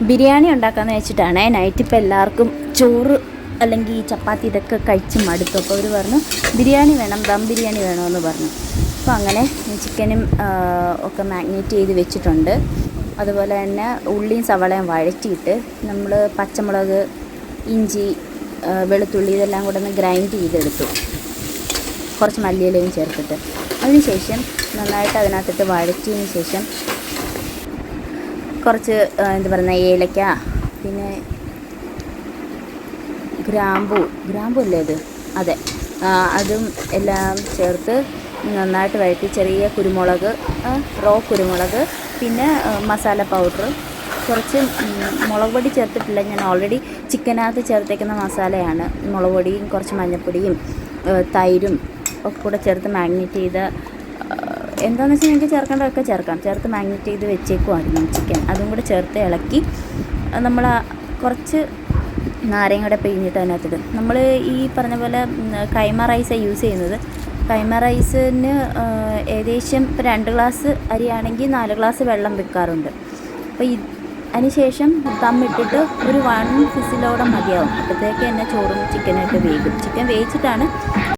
ബിരിയാണി ഉണ്ടാക്കാമെന്ന് വെച്ചിട്ടാണ്. നൈറ്റ് ഇപ്പോൾ എല്ലാവർക്കും ചോറ് അല്ലെങ്കിൽ ചപ്പാത്തി ഇതൊക്കെ കഴിച്ച് മടുത്തു. അപ്പോൾ അവർ പറഞ്ഞു ബിരിയാണി വേണം, ദം ബിരിയാണി വേണമെന്ന് പറഞ്ഞു. അപ്പോൾ അങ്ങനെ ചിക്കനും ഒക്കെ മാഗ്നേറ്റ് ചെയ്ത് വെച്ചിട്ടുണ്ട്. അതുപോലെ തന്നെ ഉള്ളിയും സവാളയും വഴറ്റിയിട്ട് നമ്മൾ പച്ചമുളക്, ഇഞ്ചി, വെളുത്തുള്ളി ഇതെല്ലാം കൂടെ ഒന്ന് ഗ്രൈൻഡ് ചെയ്തെടുത്തു, കുറച്ച് മല്ലിയിലയും ചേർത്തിട്ട്. അതിനുശേഷം നന്നായിട്ട് അതിനകത്തിട്ട് വഴറ്റിയതിന് ശേഷം കുറച്ച് എന്താ പറയുക ഏലക്ക, പിന്നെ ഗ്രാമ്പൂ അല്ലേ അത്, അതെ, അതും എല്ലാം ചേർത്ത് നന്നായിട്ട് വഴറ്റി ചെറിയ കുരുമുളക്, റോ കുരുമുളക്, പിന്നെ മസാല പൗഡർ, കുറച്ച് മുളക് പൊടി ചേർത്തിട്ടില്ല, ഞാൻ ഓൾറെഡി ചിക്കനകത്ത് ചേർത്തേക്കുന്ന മസാലയാണ്. മുളക് പൊടിയും കുറച്ച് മഞ്ഞൾപ്പൊടിയും തൈരും ഒക്കെ കൂടെ ചേർത്ത് മാഗ്നേറ്റ് ചെയ്ത എന്താണെന്ന് വെച്ചാൽ നിങ്ങൾക്ക് ചേർക്കേണ്ടതൊക്കെ ചേർത്ത് മാഗ്നേറ്റ് ചെയ്ത് വെച്ചേക്കുമായിരുന്നു ചിക്കൻ. അതും കൂടെ ചേർത്ത് ഇളക്കി നമ്മൾ കുറച്ച് നാരങ്ങയുടെ പിഴിഞ്ഞിട്ട് അതിനകത്തിടും. നമ്മൾ ഈ പറഞ്ഞ പോലെ കൈമ റൈസാണ് യൂസ് ചെയ്യുന്നത്. കൈമ റൈസിന് ഏകദേശം ഇപ്പോൾ 2 ഗ്ലാസ് അരിയാണെങ്കിൽ 4 ഗ്ലാസ് വെള്ളം വെക്കാറുണ്ട്. അപ്പോൾ അതിനുശേഷം ദമ്മിട്ടിട്ട് ഒരു 1 വിസിലോടെ മതിയാവും. അപ്പോഴത്തേക്ക് തന്നെ ചോറും ചിക്കനൊക്കെ വേകും. ചിക്കൻ വേവിച്ചിട്ടാണ്